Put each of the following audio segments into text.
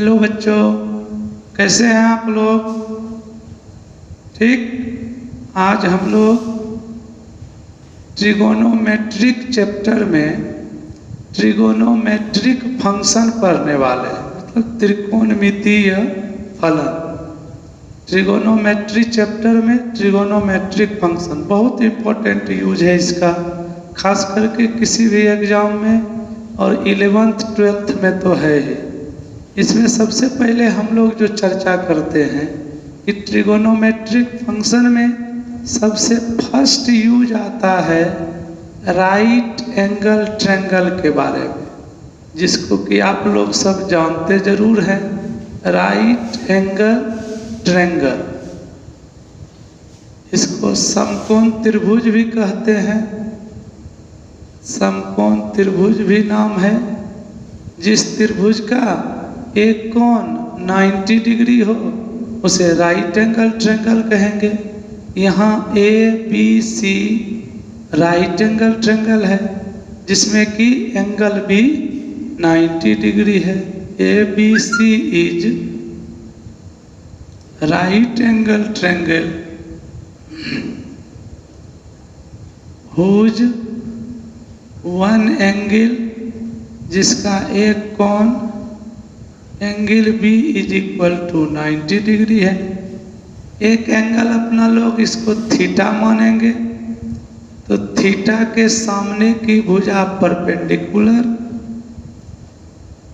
Hello बच्चों, कैसे हैं आप लोग? ठीक। आज हम लोग ट्रिगोनोमेट्रिक चैप्टर में ट्रिगोनोमेट्रिक फंक्शन पढ़ने वाले हैं, मतलब त्रिकोणमितीय फलन। ट्रिगोनोमेट्री चैप्टर में ट्रिगोनोमेट्रिक फंक्शन बहुत इम्पोर्टेंट यूज है इसका, खास करके किसी भी एग्जाम में, और 11th 12th में तो है ही। इसमें सबसे पहले हम लोग जो चर्चा करते हैं कि ट्रिगोनोमेट्रिक फंक्शन में सबसे फर्स्ट यूज आता है राइट एंगल ट्रायंगल के बारे में, जिसको कि आप लोग सब जानते जरूर हैं। राइट एंगल ट्रायंगल, इसको समकोण त्रिभुज भी कहते हैं। समकोण त्रिभुज भी नाम है। जिस त्रिभुज का एक कोण 90 डिग्री हो उसे राइट एंगल ट्रायंगल कहेंगे। यहाँ ABC राइट एंगल ट्रायंगल है, जिसमें कि एंगल भी 90 डिग्री है। ABC is right angle triangle whose one angle, जिसका एक कोण angle B is equal to 90 degree है। एक एंगल अपना लोग इसको थीटा मानेंगे, तो थीटा के सामने की भुजा परपेंडिकुलर,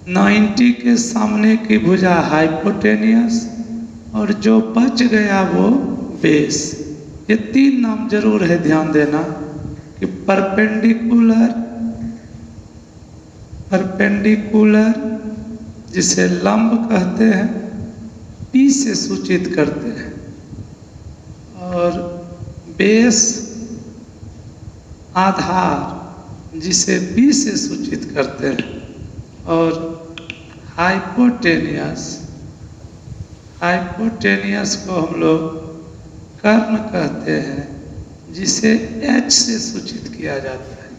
90 के सामने की भुजा हाइपोटेनियस, और जो बच गया वो बेस। ये तीन नाम जरूर है, ध्यान देना कि परपेंडिकुलर जिसे लंब कहते हैं, P से सूचित करते हैं, और बेस आधार जिसे B से सूचित करते हैं, और हाइपोटेनियस को हम लोग कर्ण कहते हैं, जिसे H से सूचित किया जाता है।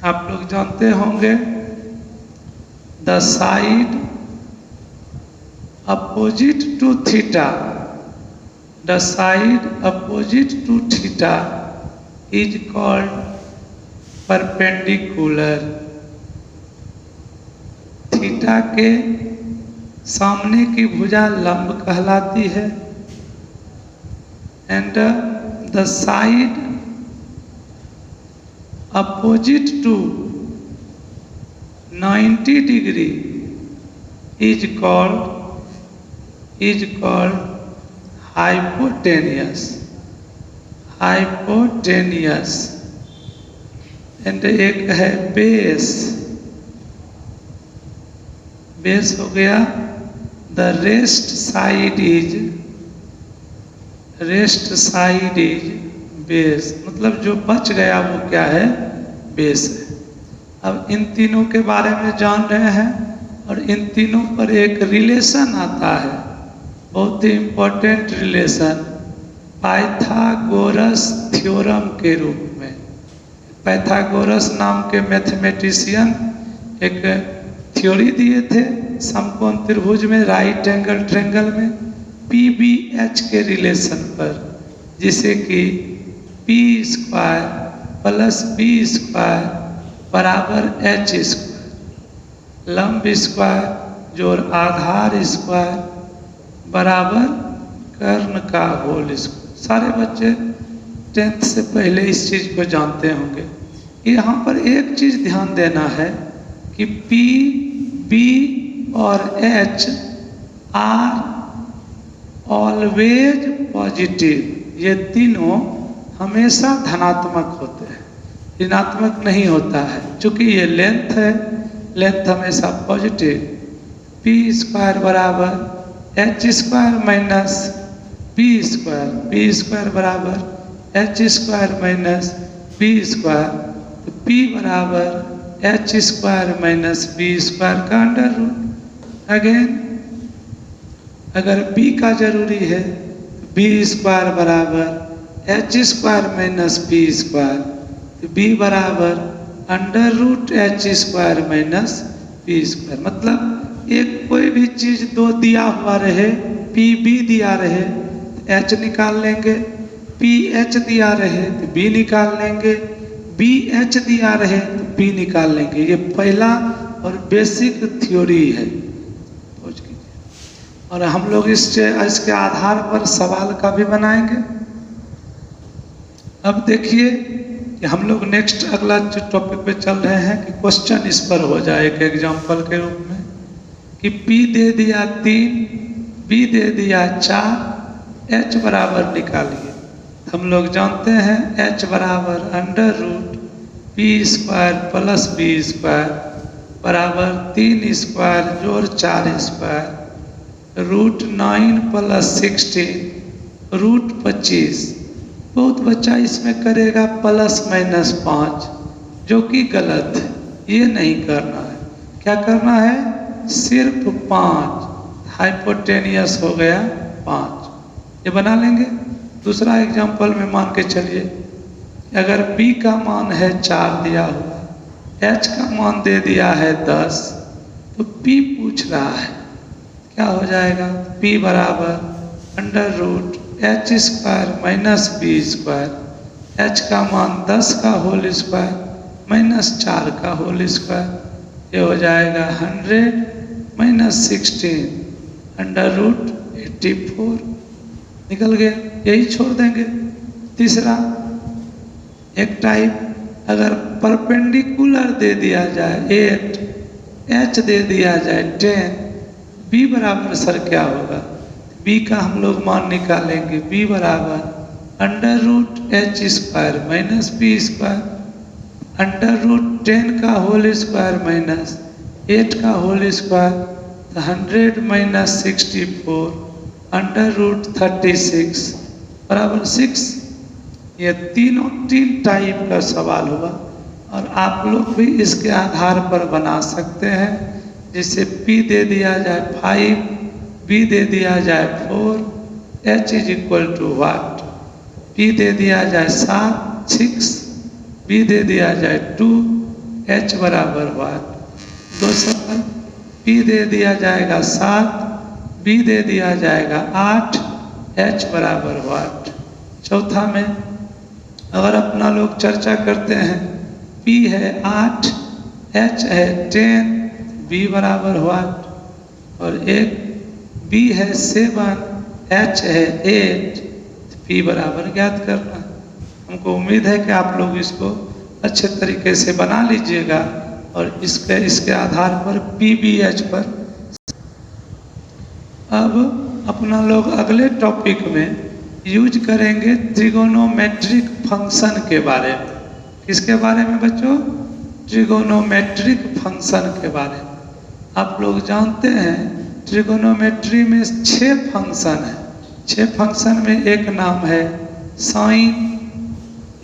आप लोग जानते होंगे the side opposite to theta, the side opposite to theta is called perpendicular. Theta के सामने की भुजा लंब कहलाती है, and the side opposite to 90 degree is called hypotenuse, and एक है बेस हो गया। The rest side is base, मतलब जो बच गया वो क्या है? बेस है। अब इन तीनों के बारे में जान रहे हैं, और इन तीनों पर एक रिलेशन आता है, बहुत ही इम्पोर्टेंट रिलेशन, पाइथागोरस थ्योरम के रूप में। पाइथागोरस नाम के मैथमेटिशियन एक थ्योरी दिए थे समकोण त्रिभुज में, राइट एंगल ट्रायंगल में, PBH के रिलेशन पर, जिसे कि P² + B² बराबर H², लंब स्क्वायर जोड़ आधार स्क्वायर बराबर कर्ण का होल स्क्वायर। सारे बच्चे 10th से पहले इस चीज़ को जानते होंगे। यहाँ पर एक चीज़ ध्यान देना है कि P, B और H आर ऑलवेज पॉजिटिव। ये तीनों हमेशा धनात्मक होते हैं, ऋणात्मक नहीं होता है। चूँकि ये लेंथ है, लेंथ हमेशा पॉजिटिव। P² बराबर H² - B² बराबर H² - B², तो P बराबर H² - B² का अंडर रूट। अगेन अगर B का जरूरी है, B² बराबर H² - B², तो B बराबर अंडर रूट H² - B²। मतलब एक कोई भी चीज दो दिया हुआ रहे, पी बी दिया रहे एच निकाल लेंगे, पी एच दिया रहे तो बी निकाल लेंगे, बी एच दिया रहे तो बी निकाल लेंगे। ये पहला और बेसिक थ्योरी है, समझ लीजिए। और हम लोग इसके आधार पर सवाल का भी बनाएंगे। अब देखिए कि हम लोग नेक्स्ट अगला जो टॉपिक पे चल रहे हैं कि क्वेश्चन इस पर हो जाए एक एग्जाम्पल के रूप में कि P दे दिया 3, B दे दिया 4, H बराबर निकालिए। हम लोग जानते हैं H बराबर under root P square plus B square बराबर 3 स्क्वायर जोड़ 4 स्क्वायर रूट 9 प्लस 16 रूट 25। बहुत बच्चा इसमें करेगा प्लस माइनस 5, जो कि गलत है, ये नहीं करना है। क्या करना है? सिर्फ 5, हाइपोटेनियस हो गया 5, ये बना लेंगे। दूसरा एग्जांपल में मान के चलिए अगर B का मान है 4 दिया हुआ, H का मान दे दिया है 10, तो P पूछ रहा है क्या हो जाएगा? P बराबर under root H square minus B square, H का मान 10 का होल स्क्वायर माइनस 4 का होल स्क्वायर, ये हो जाएगा 100 माइनस 16 अंडर रूट 84, निकल गया, यही छोड़ देंगे। तीसरा एक टाइप अगर परपेंडिकुलर दे दिया जाए 8, H दे दिया जाए 10, B बराबर सर क्या होगा? B का हम लोग मान निकालेंगे, B बराबर under root H square minus B square under root 10 का होल स्क्वायर माइनस 8 का whole square, 100 minus 64 under root 36 बराबर 6। ये तीन टाइप का सवाल हुआ और आप लोग भी इसके आधार पर बना सकते हैं। जैसे P दे दिया जाए 5, B दे दिया जाए 4, H is equal to what? P दे दिया जाए 7, 6, B दे दिया जाए 2, H बराबर वाट? दो सवाल, P दे दिया जाएगा 7, B दे दिया जाएगा 8, H बराबर वाट? चौथा में अगर अपना लोग चर्चा करते हैं P है 8, H है 10, B बराबर वाट? और एक B है 7, H है 8, P बराबर ज्ञात करना। हमको उम्मीद है कि आप लोग इसको अच्छे तरीके से बना लीजिएगा और इसके आधार पर PBH पर। अब अपना लोग अगले टॉपिक में यूज करेंगे ट्रिगोनोमेट्रिक फंक्शन के बारे में। किसके बारे में बच्चों? ट्रिगोनोमेट्रिक फंक्शन के बारे में। आप लोग जानते हैं ट्रिगोनोमेट्री में 6 फंक्शन है। 6 फंक्शन में एक नाम है साइन,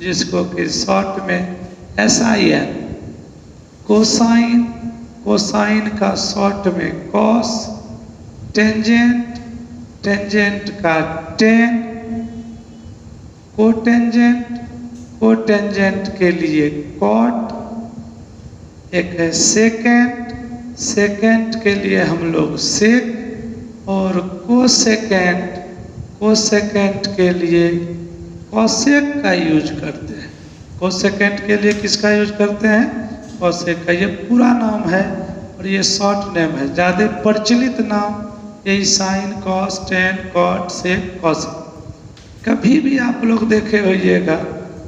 जिसको कि शॉर्ट में SIN, कोसाइन, कोसाइन का शॉर्ट में कॉस, टेंजेंट, टेंजेंट का टेन, कोटेंजेंट, कोटेंजेंट के लिए कॉट, एक है सेकेंड, सेकेंड के लिए हम लोग सेक, और कोसेकेंड, कोसेकेंड के लिए कोसेक का यूज करते हैं। कोसेकेंड के लिए किसका यूज करते हैं? कोसेक का। ये पूरा नाम है और ये शॉर्ट नेम है। ज़्यादा प्रचलित नाम यही साइन, कॉस, टेन, कॉट, सेक, कोसेक। कभी भी आप लोग देखे होइएगा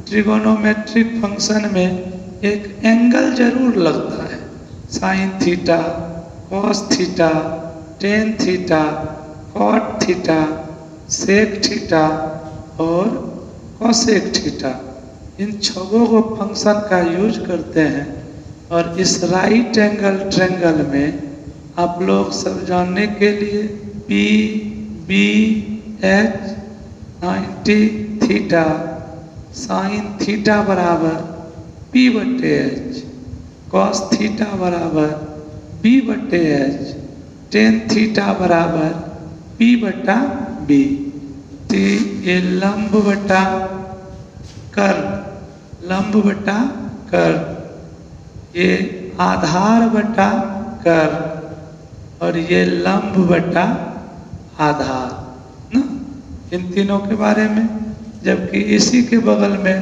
ट्रिगोनोमेट्रिक फंक्शन में एक एंगल जरूर लगता है। Sine theta, cos theta, tan theta, cot theta, sec theta और कोसेक थीटा, इन 6 को फंक्शन का यूज करते हैं। और इस राइट एंगल ट्रायंगल में आप लोग सब जानने के लिए P, B, H 90 theta, sine theta बराबर P बटे H, कॉस थीटा बराबर B बटे H, टेन थीटा बराबर P बटा B। ये लंब बटा कर्व, लंब बटा कर्व, ये आधार बटा कर्व, और ये लंब बटा आधार ना, इन तीनों के बारे में। जबकि इसी के बगल में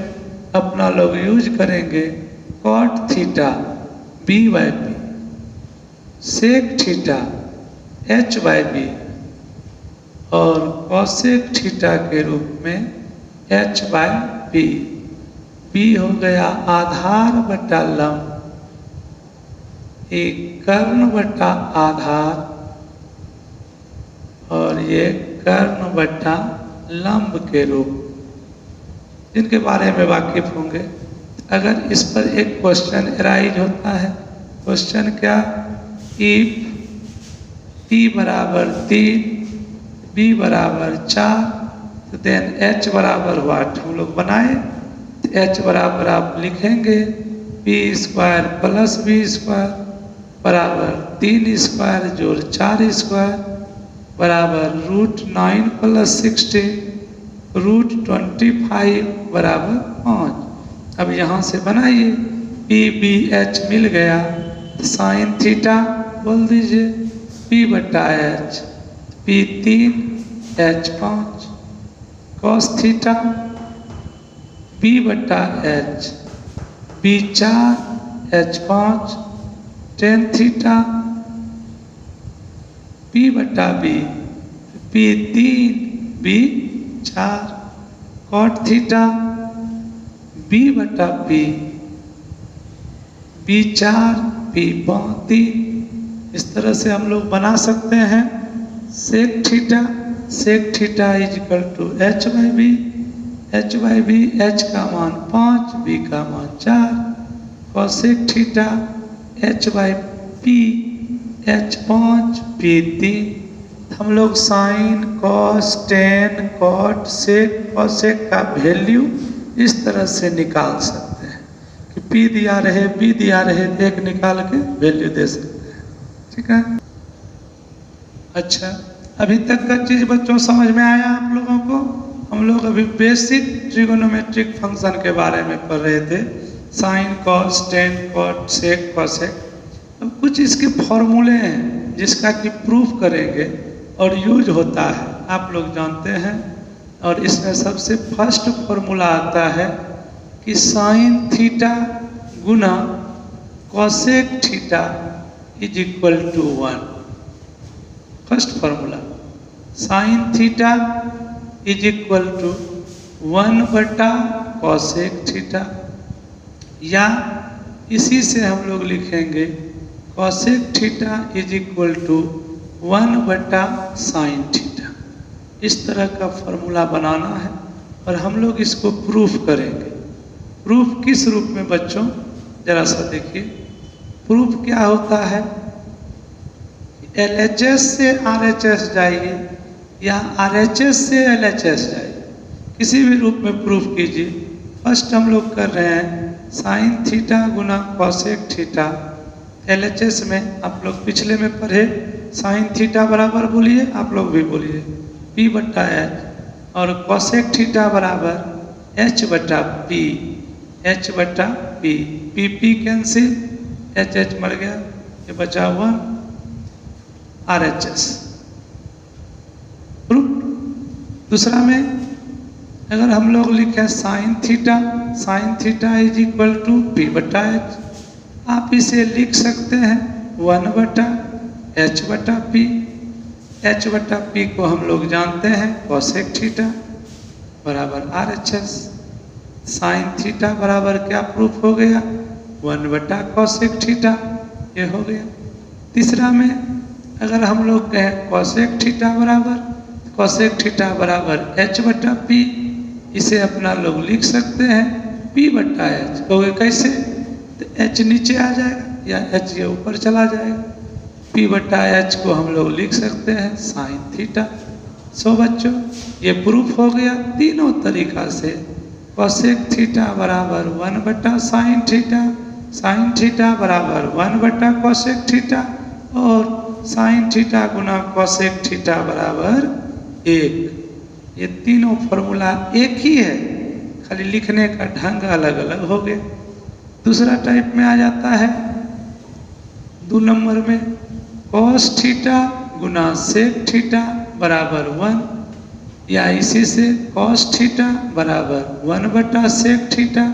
अपना लोग यूज करेंगे cot theta B by B, sec theta H by B और कॉसेक थीटा के रूप में एच बाई बी। बी हो गया आधार बटा लंब, एक कर्ण बटा आधार और ये कर्ण बटा लंब के रूप, जिनके बारे में वाकिफ होंगे। अगर इस पर एक क्वेश्चन अराइज होता है, क्वेश्चन क्या, इफ p बराबर 3 b बराबर 4 तो देन h बराबर व्हाट हम लोग बनाए, तो h बराबर आप लिखेंगे p square plus b square बराबर 3 स्क्वायर जोड़ 4 स्क्वायर बराबर √9 प्लस 16 √25 बराबर 5। अब यहाँ से बनाइए, पी बी एच मिल गया, साइन थीटा बोल दीजिए p बटा H, p3 h5 cos theta b बटा H, p4 h5 tan theta, p बटा b, p3 b4 cot theta b बटा p, b4 p5। इस तरह से हम लोग बना सकते हैं sec theta is equal to H by B, H का मान 5 बी का मान 4, cosec theta H by P, h5 p3। हम लोग sine cos tan cot sec cosec का वैल्यू इस तरह से निकाल सकते हैं कि p दिया रहे b दिया रहे, एक निकाल के वैल्यू दे सकते हैं। ठीक है, अच्छा अभी तक का चीज बच्चों समझ में आया आप लोगों को? हम लोग अभी बेसिक ट्रिगोनोमेट्रिक फंक्शन के बारे में पढ़ रहे थे, sine cos tan cot sec cosec. अब कुछ इसके फॉर्मूले हैं जिसका कि प्रूफ करेंगे और यूज होता है, आप लोग जानते हैं। और इसमें सबसे फर्स्ट फॉर्मूला आता है कि साइन थीटा गुना cosec theta is equal to 1। First formula, sine theta is equal to 1 बटा कॉसेक थीटा, या इसी से हम लोग लिखेंगे cosec theta is equal to 1 बटा साइन थीटा। इस तरह का फॉर्मूला बनाना है और हम लोग इसको प्रूफ करेंगे। प्रूफ किस रूप में बच्चों, जरा सा देखिए। प्रूफ क्या होता है, LHS से RHS जाइए या RHS से LHS जाइए, किसी भी रूप में प्रूफ कीजिए। फर्स्ट हम लोग कर रहे हैं साइन थीटा गुना कॉसेक थीटा। LHS में आप लोग पिछले में पढ़े, साइन थीटा बराबर बोलिए, आप लोग भी बोलिए p बटा एच, और कॉसेक थीटा बराबर h बटा p, h बटा p, p कैंसिल, h मर गया, ये बचा 1 RHS। प्रूफ। दूसरा में अगर हम लोग लिखें sine theta is equal to p बटा एच, आप इसे लिख सकते हैं 1 बटा h बटा p। h बटा p को हम लोग जानते हैं कॉसेक थीटा बराबर RHS। साइन थीटा बराबर क्या प्रूफ हो गया, 1 बटा कॉसेक थीटा, ये हो गया। तीसरा में अगर हम लोग कहें कॉसेक थीटा बराबर h बटा p, इसे अपना लोग लिख सकते हैं p बटा h। कहोगे कैसे, तो h नीचे आ जाएगा या h ये ऊपर चला जाएगा, p बटा h को हम लोग लिख सकते हैं साइन थीटा। सो बच्चों ये प्रूफ हो गया तीनों तरीका से। कॉसेक थीटा बराबर 1 बटा साइन थीटा बराबर 1 बटा कॉसेक थीटा, और साइन थीटा गुना कॉसेक थीटा बराबर 1। ये तीनों फॉर्मूला एक ही है, खाली लिखने का ढंग अलग अलग हो गया। दूसरा टाइप में आ जाता है 2 नंबर में, कॉस थीटा गुना सेक थीटा बराबर 1, या इसी से कॉस थीटा बराबर 1/सेक थीटा,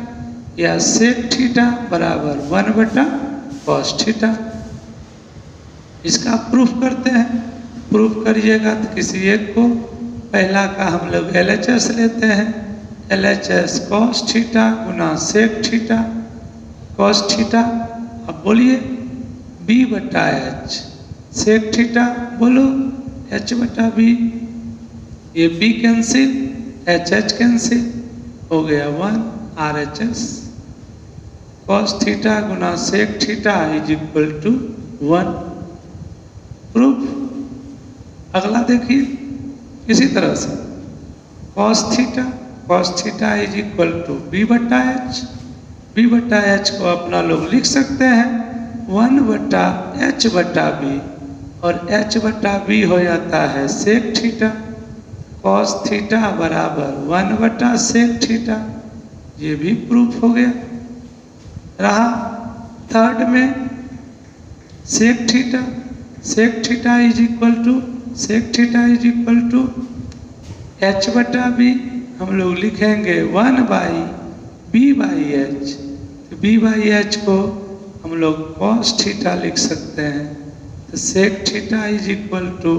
या सेक थीटा बराबर 1/कॉस थीटा। इसका प्रूफ करते हैं। प्रूफ करिएगा तो किसी एक को, पहला का हम लोग LHS लेते हैं। LHS कॉस थीटा गुना सेक थीटा कॉस थीटा। अब बोलिए B/H, सेक थीटा बोलो H/B, ये B कैंसिल, HH कैंसिल, हो गया 1 RHS। कॉस थीटा गुना sec theta is equal to 1। Proof. अगला देखिए इसी तरह से cos theta is equal to B/H। B/H को अपना लोग लिख सकते हैं 1/H/B, और H/B हो जाता है सेक थीटा। कॉस थीटा बराबर 1/सेक थीटा, ये भी प्रूफ हो गया। रहा थर्ड में sec theta is equal to H/B। हम लोग लिखेंगे 1/B/H। तो B/H को हम लोग कॉस थीटा लिख सकते हैं। तो sec theta is equal to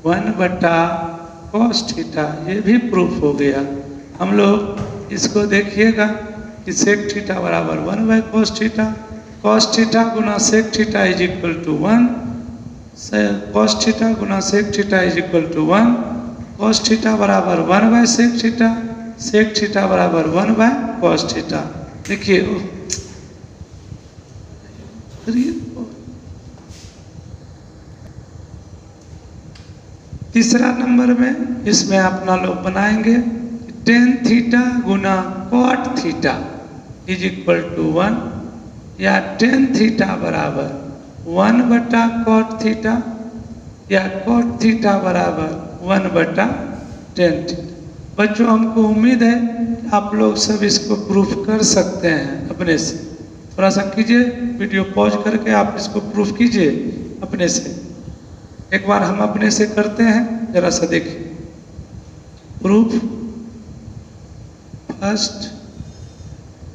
1/कॉस थीटा, ये भी प्रूफ हो गया। हम लोग इसको देखिएगा कि सेक थीटा बराबर 1/कॉस थीटा, कॉस थीटा गुना sec theta is equal to 1, cos theta गुना sec theta is equal to 1, cos theta बराबर 1/सेक थीटा, सेक थीटा बराबर 1/कॉस थीटा। देखिए तीसरा नंबर में इसमें अपना लोग बनाएंगे टेन थीटा गुना cot theta is equal to 1, या टेन थीटा बराबर 1/कॉट थीटा, या कॉट थीटा बराबर 1/टेन थीटा। बच्चों हमको उम्मीद है कि आप लोग सब इसको प्रूफ कर सकते हैं अपने से। थोड़ा सा कीजिए, वीडियो पॉज करके आप इसको प्रूफ कीजिए अपने से। एक बार हम अपने से करते हैं, जरा सा देखिए। प्रूफ। फर्स्ट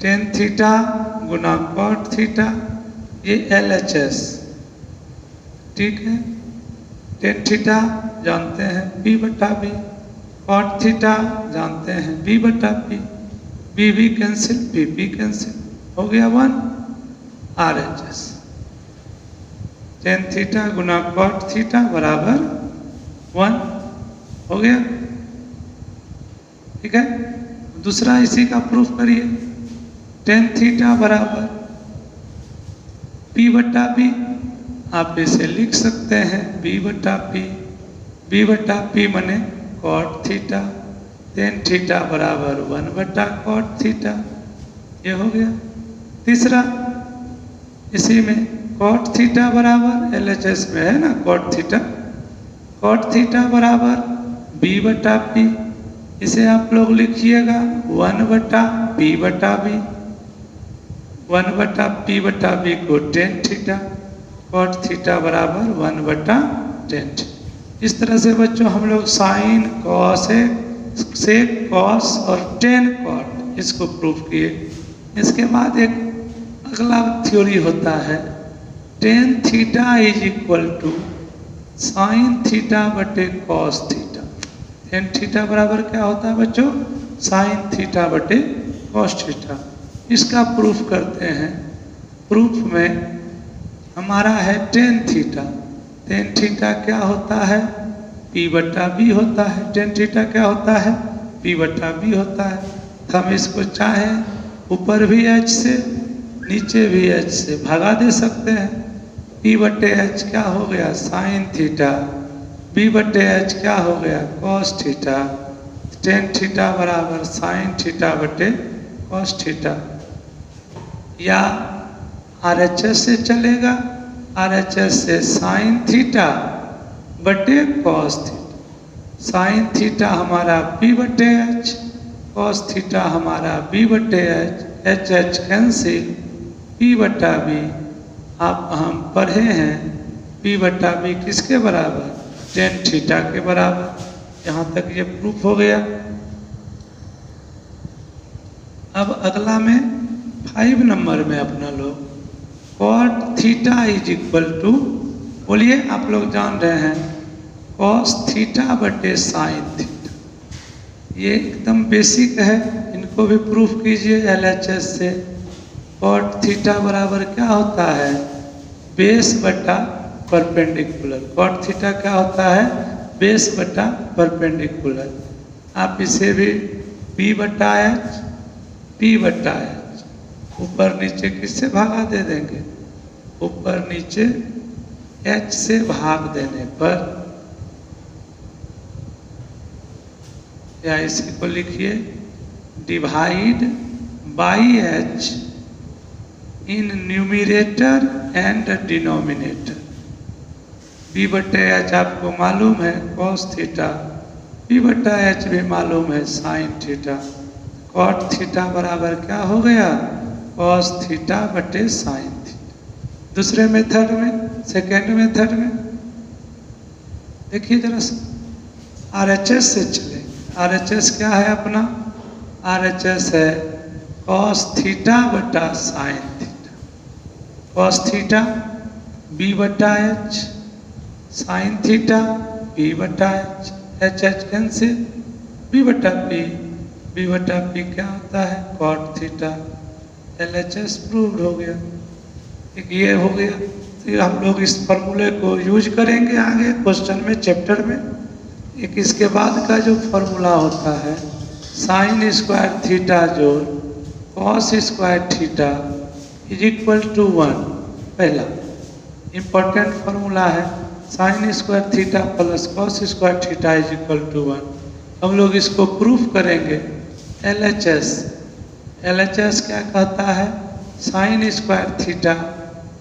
टेन थीटा गुना कॉट थीटा, ये LHS, ठीक है। टेन थीटा जानते हैं B/B, कॉट थीटा जानते हैं B/B, B cancel, B cancel, हो गया 1 RHS। टेन थीटा गुना कॉट थीटा बराबर 1 हो गया, ठीक है। दूसरा इसी का प्रूफ करिए। टेन थीटा बराबर B/B, आप इसे लिख सकते हैं B/B मने कॉट थीटा। टेन थीटा बराबर 1/कॉट थीटा, ये हो गया। तीसरा इसी में कॉट थीटा बराबर LHS में है ना कॉट थीटा बराबर B/B, इसे आप लोग लिखिएगा 1/B/B, 1/B/B को टेन थीटा, कॉट थीटा बराबर 1/टेन। इस तरह से बच्चों हम लोग साइन, कॉस, सेक, कॉस और टेन कॉट इसको प्रूफ किए। इसके बाद एक अगला थ्योरी होता है tan theta is equal to sine थीटा/कॉस थीटा। टेन थीटा बराबर क्या होता है बच्चों? साइन थीटा/कॉस थीटा। इसका प्रूफ करते हैं। प्रूफ में हमारा है टेन थीटा। टेन थीटा क्या होता है? P/B होता है। टेन थीटा क्या होता है? P/B होता है। तो हम इसको चाहे ऊपर भी H से नीचे भी H से भगा दे सकते हैं। P/H क्या हो गया? Sine theta. B/H क्या हो गया? Cos theta. टेन थीटा बराबर साइन थीटा/कॉस थीटा। या RHS से चलेगा, RHS से साइन थीटा/कॉस थीटा। साइन थीटा हमारा P/H, कॉस थीटा हमारा B/H, HH कैंसिल, P/B। आप हम पढ़े हैं P बटा B किसके बराबर? tan थीटा के बराबर। यहाँ तक ये प्रूफ हो गया। अब अगला में 5 नंबर में अपना लोग cot theta is equal to, बोलिए आप लोग जान रहे हैं, cos थीटा बटे साइन थीटा। ये एकदम बेसिक है, इनको भी प्रूफ कीजिए LHS से। cot थीटा बराबर क्या होता है? बेस बटा परपेंडिकुलर। cot थीटा क्या होता है? बेस बटा परपेंडिकुलर। आप इसे भी P बटा H, P बटा H, ऊपर नीचे किससे भागा दे देंगे? ऊपर नीचे H से भाग देने पर, या इसी को लिखिए divide by H in numerator and denominator. B बटे H आपको मालूम है cos थीटा, P बटा H भी मालूम है साइन थीटा। cot थीटा बराबर क्या हो गया? cos थीटा बटे साइन थीटा। दूसरे मेथड में, सेकेंड मेथड में देखिए जरा RHS से चले। RHS क्या है अपना? RHS है cos थीटा बटा sine theta. cos theta B बटा H, साइन थीटा B बटा H, H कैंसिल, B बटा P, B बटा P क्या होता है? cot theta. LHS प्रूव्ड हो गया। एक ये हो गया। फिर हम लोग इस फॉर्मूले को यूज करेंगे आगे क्वेश्चन में, चैप्टर में। एक इसके बाद का जो फॉर्मूला होता है साइन स्क्वायर थीटा जोड़ cos square theta is equal to 1। पहला इंपॉर्टेंट फॉर्मूला है sine square theta plus cos square theta is equal to 1। हम लोग इसको प्रूफ करेंगे। LHS क्या कहता है? Sine square theta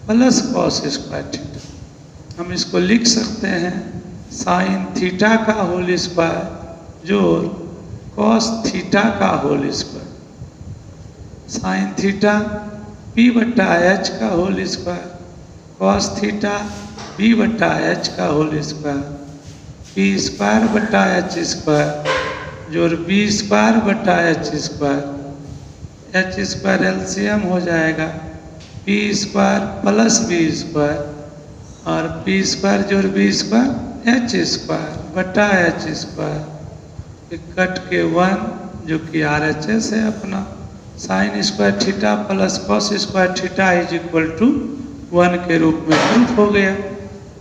plus cos square theta. हम इसको लिख सकते हैं साइन थीटा का होल स्क्वायर जोड़ कॉस थीटा का whole square. Sine theta P बटा H का whole square, cos theta B बटा H का होल स्क्वायर, P स्क्वायर बटा H स्क्वायर जोड़ B स्क्वायर बटा H square. H square LCM हो जाएगा P square plus B square और P स्क्वायर जोड़ B स्क्वायर H स्क्वायर बटा H स्क्वायर। कट के 1 जो कि RHS है अपना। Sine square theta plus cos square theta is equal to 1 के रूप में प्रूफ हो गया।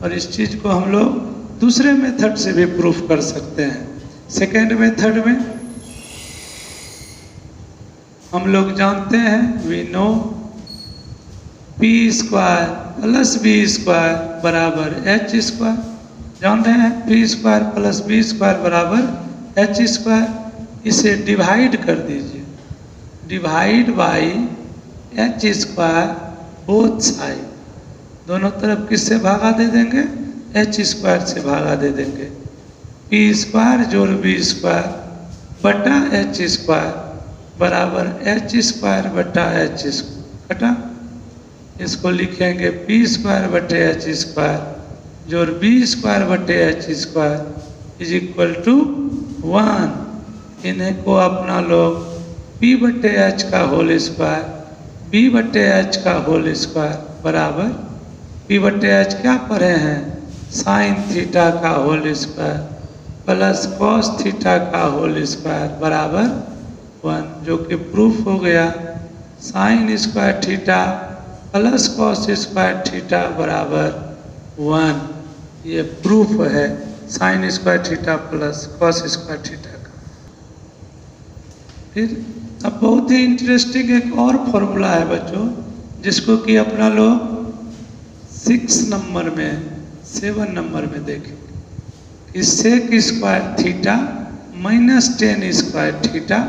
और इस चीज़ को हम लोग दूसरे मेथड से भी प्रूफ कर सकते हैं। सेकेंड मेथड में हम लोग जानते हैं, we know P square plus B square बराबर H स्क्वायर। जान रहे हैं P square plus B square बराबर H स्क्वायर। इसे डिवाइड कर दीजिए, divide by H square both side. दोनों तरफ किससे भागा दे देंगे? H स्क्वायर से भागा दे देंगे। P स्क्वायर जोड़ B स्क्वायर बटा H स्क्वायर बराबर H स्क्वायर बटा H स्क्वायर कटा। इसको लिखेंगे P स्क्वायर बटे H स्क्वायर जोड़ B स्क्वायर बटे H square is equal to 1। इन्हें को अपना लोग P बटे H का होल स्क्वायर, B बटे H का होल स्क्वायर बराबर P बटे H क्या पढ़े हैं? साइन थीटा का whole square plus cos theta का होल स्क्वायर बराबर 1, जो कि प्रूफ हो गया sine square theta plus cos square theta बराबर 1। ये प्रूफ है sine square theta plus cos square theta का। फिर अब बहुत ही इंटरेस्टिंग एक और फॉर्मूला है बच्चों, जिसको कि अपना लोग 6 नंबर में 7 नंबर में देखेंगे। Sec square theta minus tan square theta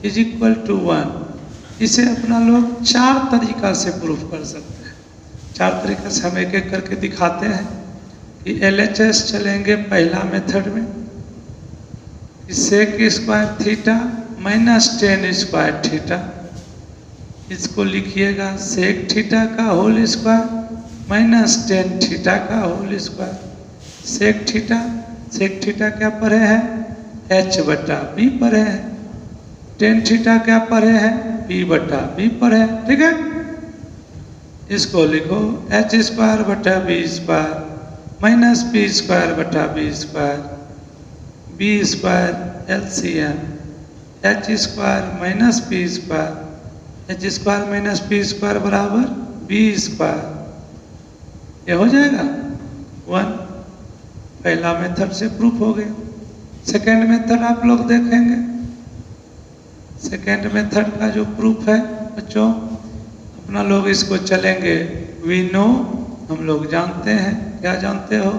is equal to 1। इसे अपना लोग 4 तरीका से प्रूफ कर सकते हैं। 4 तरीका से हम एक एक करके दिखाते हैं कि LHS चलेंगे पहला मेथड में। Sec square theta minus tan square theta, इसको लिखिएगा सेक थीटा का whole square minus tan theta का होल स्क्वायर। सेक थीटा क्या पढ़े हैं? एच बटा बी पढ़े हैं। टेन थीटा क्या पढ़े हैं? बी बटा बी पढ़े हैं। ठीक है, इसको लिखो एच स्क्वायर बटा B square minus B square बटा B square, B square LCM H square minus B square, H square minus B square बराबर बी स्क्वायर। ये हो जाएगा 1। पहला मेथड से प्रूफ हो गया। सेकेंड मेथड आप लोग देखेंगे। सेकेंड मेथड का जो प्रूफ है बच्चों, अपना लोग इसको चलेंगे। वी नो, हम लोग जानते हैं। क्या जानते हो?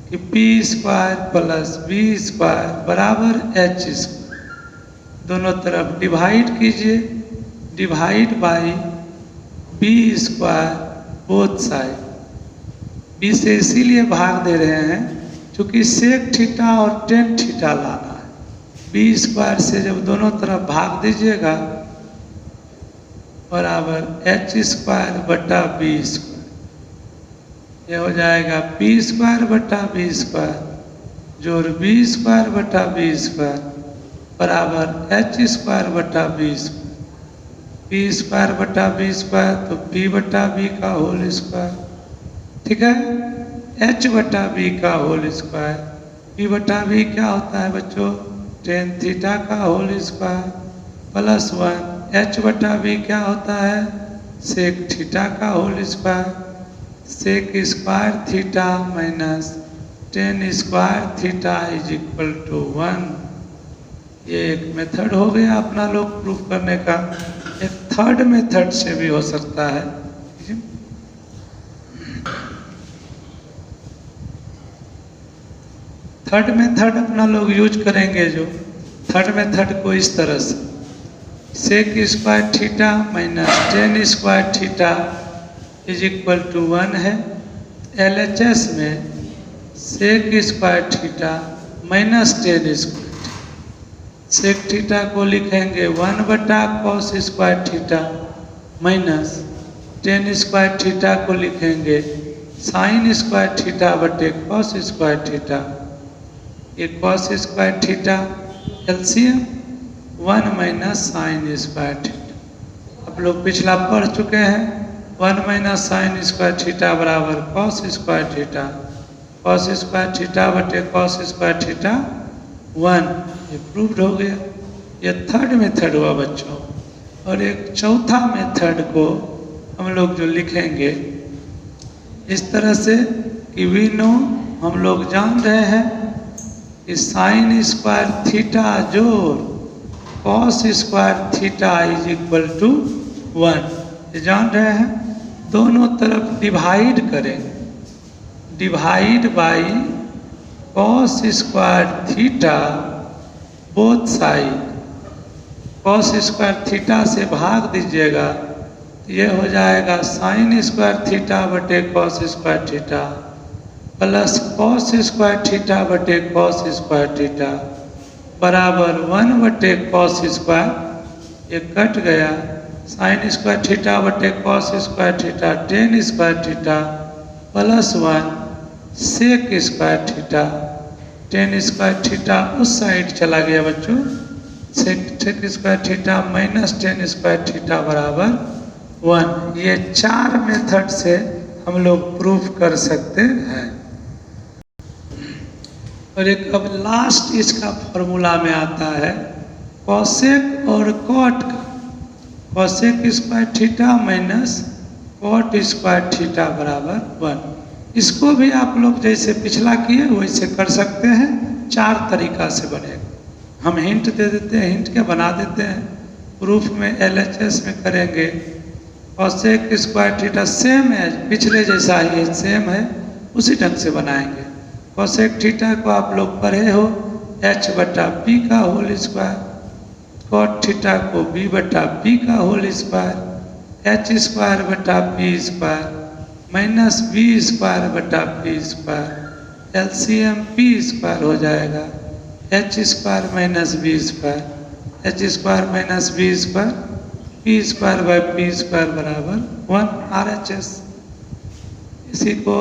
कि P square plus B square बराबर एच स्क्वायर। दोनों तरफ डिवाइड कीजिए, divide by B square both side. B से इसीलिए भाग दे रहे हैं क्योंकि सेक थीटा और टेन थीटा लाना है। बी स्क्वायर से जब दोनों तरफ भाग दीजिएगा बराबर एच स्क्वायर बटा बी स्क्वायर। ये हो जाएगा पी स्क्वायर बटा बी स्क्वायर जोड़ बी स्क्वायर बटा बी स्क्वायर बराबर एच स्क्वायर बटा बी स्क्वायर। पी स्क्वायर बटा बी स्क्वायर तो पी बटा बी का होल स्क्वायर। ठीक है, एच बटा बी का होल स्क्वायर। पी बटा बी क्या होता है बच्चों? टेन थीटा का होल स्क्वायर प्लस 1। एच बटा बी क्या होता है? सेक थीटा का whole square. Sec square theta minus tan square theta is equal to 1। ये एक मेथड हो गया अपना लोग प्रूफ करने का। एक थर्ड मेथड से भी हो सकता है। थर्ड मेथड अपना लोग यूज करेंगे। जो थर्ड मेथड को इस तरह से, sec square theta minus tan square theta is equal to 1 है। LHS में sec square theta minus tan square, sec theta को लिखेंगे 1 बटा cos square theta minus tan square theta को लिखेंगे साइन स्क्वायर थीटा बटे कॉस स्क्वायर थीटा। ये cos square theta LCM 1 minus sine square theta. आप लोग पिछला पढ़ चुके हैं। 1 माइनस साइन स्क्वायर थीटा बराबर cos square theta. Cos square theta बटे कॉस स्क्वायर थीटा 1। ये प्रूव्ड हो गया। ये थर्ड मेथड हुआ बच्चों। और एक चौथा मेथड को हम लोग जो लिखेंगे इस तरह से कि वी नो, हम लोग जान रहे हैं कि साइन स्क्वायर थीटा जोड़ cos square theta is equal to 1। ये जान रहे हैं। दोनों तरफ डिवाइड करेंगे, divide by cos square theta both side. Cos square theta से भाग दीजिएगा तो ये हो जाएगा साइन स्क्वायर थीटा बटे cos square theta plus cos square theta बटे कॉस स्क्वायर थीटा बराबर 1 बटे कॉस स्क्वायर। ये कट गया। साइन स्क्वायर थीटा बटे cos square theta tan square theta plus 1 sec square theta. Tan square theta उस side चला गया बच्चों। Sec square theta minus tan square theta बराबर 1। ये 4 मेथड से हम लोग प्रूफ कर सकते हैं। और एक अब लास्ट इसका फॉर्मूला में आता है कॉसेक और कॉट का। Cosec square theta minus cot square theta बराबर 1। इसको भी आप लोग जैसे पिछला किए वैसे कर सकते हैं। 4 तरीका से बनेगा। हम हिंट दे देते हैं, हिंट के बना देते हैं। प्रूफ में LHS में करेंगे कॉसेक स्क्वायर थीटा सेम है, पिछले जैसा ही है, सेम है, उसी ढंग से बनाएंगे। कॉसेक थीटा को आप लोग पढ़े हो h बटा p का होल स्क्वायर, कॉट थीटा को b बटा p का होल स्क्वायर, h स्क्वायर बटा p square minus b square बटा p square. LCM p square हो जाएगा h square minus b square, h square minus b square, p square by p square बराबर 1 RHS। इसी को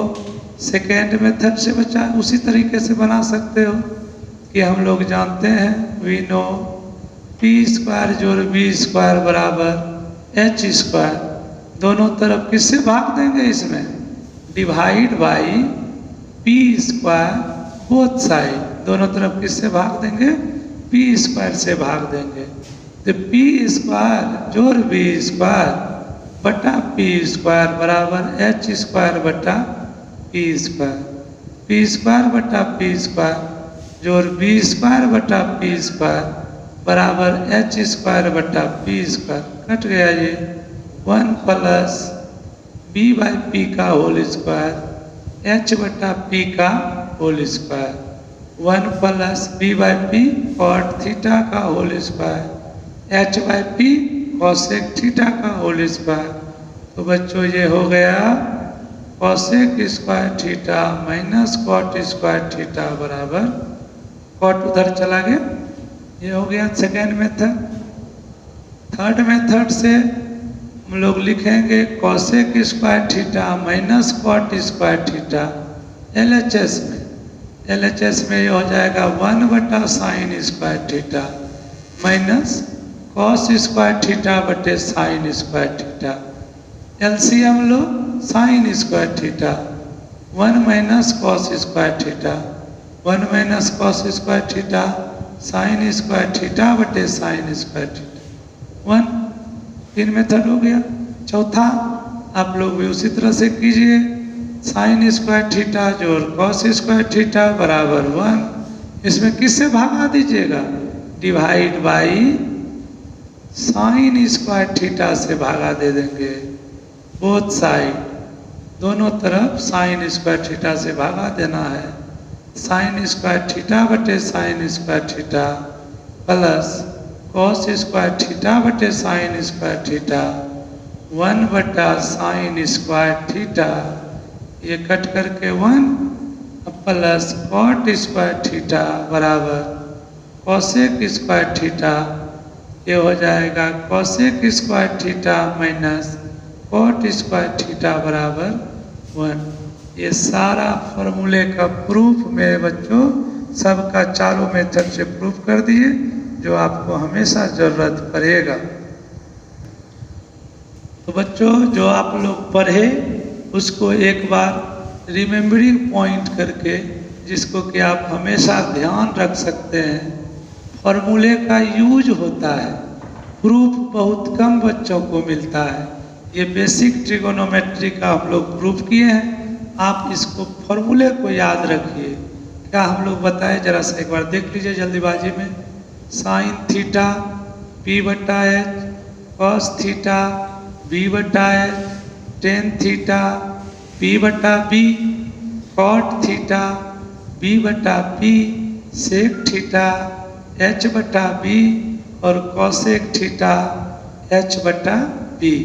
second method से बच्चा उसी तरीके से बना सकते हो कि हम लोग जानते हैं वी नो पी स्क्वायर जोड़ बी स्क्वायर बराबर एच स्क्वायर। दोनों तरफ किससे भाग देंगे? इसमें divide by P square both side. दोनों तरफ किससे भाग देंगे? पी स्क्वायर से भाग देंगे। तो पी स्क्वायर जोड़ बी स्क्वायर बटा पी स्क्वायर बराबर एच स्क्वायर बटा पी स्क्वायर। पी स्क्वायर बटा पी स्क्वायर जोड़ बी स्क्वायर बटा पी स्क्वायर बराबर एच स्क्वायर बटा पी स्क्वायर। कट गया ये 1 प्लस बी बाई पी का होल स्क्वायर एच बटा पी का whole square 1 plus B by P cot theta का whole square H by P cosec theta का होल स्क्वायर। तो बच्चों ये हो गया cosec square theta minus cot square theta बराबर कॉट उधर चला गया। ये हो गया सेकेंड मेथड। थर्ड मेथड से हम लोग लिखेंगे cosec square theta minus cot square theta LHS में। एलएचएस में ये हो जाएगा 1 बटा sine square theta minus cos square theta बटे साइन स्क्वायर थीटा। एलसीएम लो sine square theta 1 minus cos square theta 1 minus cos square theta sine square theta बटे sine square theta 1। 3 method हो गया। चौथा आप लोग भी उसी तरह से कीजिए। साइन स्क्वायर थीटा जोड़ कॉस स्क्वायर थीटा बराबर 1। इसमें किससे भागा दीजिएगा? Divide by sine square theta से भागा दे देंगे। बोथ साइड दोनों तरफ साइन स्क्वायर थीटा से भागा देना है। साइन स्क्वायर थीटा बटे sine square theta plus cos square theta बटे साइन स्क्वायर थीटा 1 बटा साइन स्क्वायर थीटा। ये कट करके 1 प्लस कॉट स्क्वायर थीटा बराबर कॉसेक स्क्वायर थीटा। ये हो जाएगा cosec square theta minus cot square theta बराबर 1। ये सारा फॉर्मूले का प्रूफ मेरे बच्चों सबका चारों मेथड से प्रूफ कर दिए जो आपको हमेशा ज़रूरत पड़ेगा। तो बच्चों जो आप लोग पढ़े उसको एक बार रिमेम्बरिंग पॉइंट करके जिसको कि आप हमेशा ध्यान रख सकते हैं। फॉर्मूले का यूज होता है, प्रूफ बहुत कम बच्चों को मिलता है। ये बेसिक ट्रिगोनोमेट्री का हम लोग प्रूफ किए हैं। आप इसको फॉर्मूले को याद रखिए। क्या हम लोग बताएं जरा सा एक बार देख लीजिए जल्दीबाजी में। साइन थीटा पी बटा एच कॉस थीटा बी बटा एच टेन थीटा पी बटा बी कॉट थीटा बी बटा पी सेक थीटा एच बटा बी और कॉसेक थीटा एच बटा बी।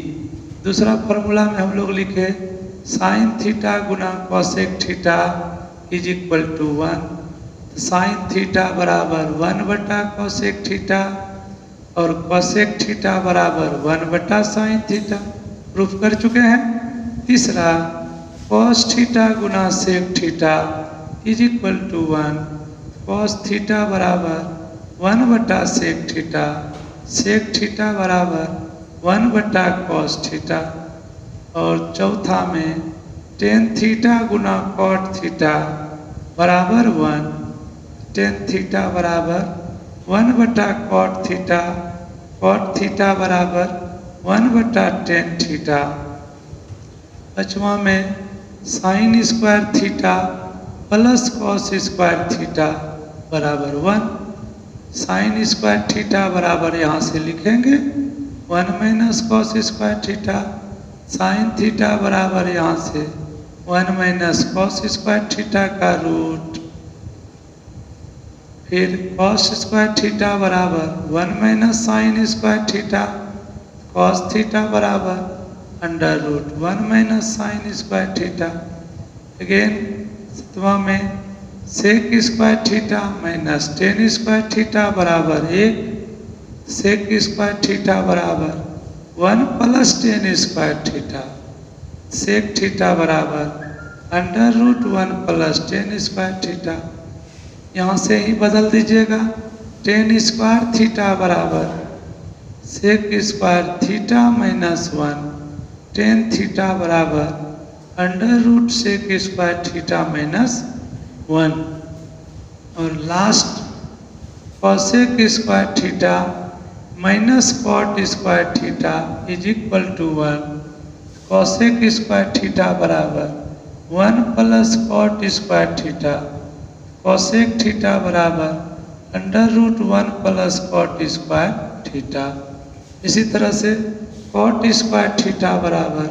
दूसरा फॉर्मूला में हम लोग लिखे साइन थीटा गुना cosec theta is equal to 1। Sine theta बराबर 1 बटा कॉसेक थीटा और कॉसेक थीटा बराबर 1 बटा साइन थीटा। प्रूफ कर चुके हैं। तीसरा कॉस थीटा गुना sec theta is equal to 1। Cos theta बराबर 1 बटा सेक थीटा सेक थीटा बराबर 1 बटा कॉस थीटा। और चौथा में टेन थीटा गुना कॉट थीटा बराबर 1। टेन थीटा बराबर 1 बटा कॉट थीटा बराबर 1 बटा टेन थीटा। पाँचवा में sign square theta plus cos square theta बराबर 1। साइन स्क्वायर थीटा बराबर यहाँ से लिखेंगे 1 minus cos square theta. Sine theta बराबर यहाँ से 1 माइनस कॉस स्क्वायर थीटा का रूट। फिर कॉस स्क्वायर थीटा बराबर 1 minus sine square theta cos theta बराबर under root 1 minus sine square theta. Again सातवां में sec square theta minus tan square theta बराबर 1। सेक स्क्वायर थीटा बराबर 1 plus tan square theta. Sec theta बराबर √1 plus tan square theta, यहाँ से ही बदल दीजिएगा। टेन स्क्वायर थीटा बराबर sec square theta minus 1, tan theta बराबर √ सेक स्क्वायर थीटा माइनस 1, और last cosec square theta minus cot square theta is equal to 1। Cosec square theta बराबर 1 plus cot square theta, cosec theta बराबर √1 plus cot square theta. इसी तरह से cot square theta बराबर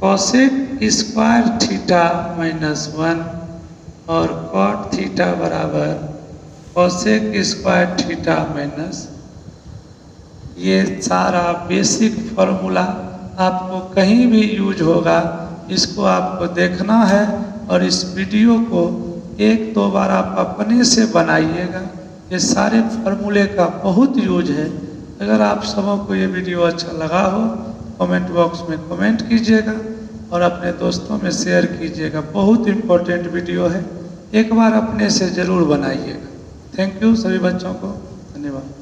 cosec square theta minus 1, और cot theta बराबर cosec square theta minus. ये सारा बेसिक फॉर्मूला आपको कहीं भी यूज होगा, इसको आपको देखना है और इस वीडियो को एक दो बार आप अपने से बनाइएगा। ये सारे फार्मूले का बहुत यूज है। अगर आप सबों को ये वीडियो अच्छा लगा हो, कमेंट बॉक्स में कमेंट कीजिएगा और अपने दोस्तों में शेयर कीजिएगा। बहुत इम्पोर्टेंट वीडियो है, एक बार अपने से ज़रूर बनाइएगा। थैंक यू सभी बच्चों को, धन्यवाद।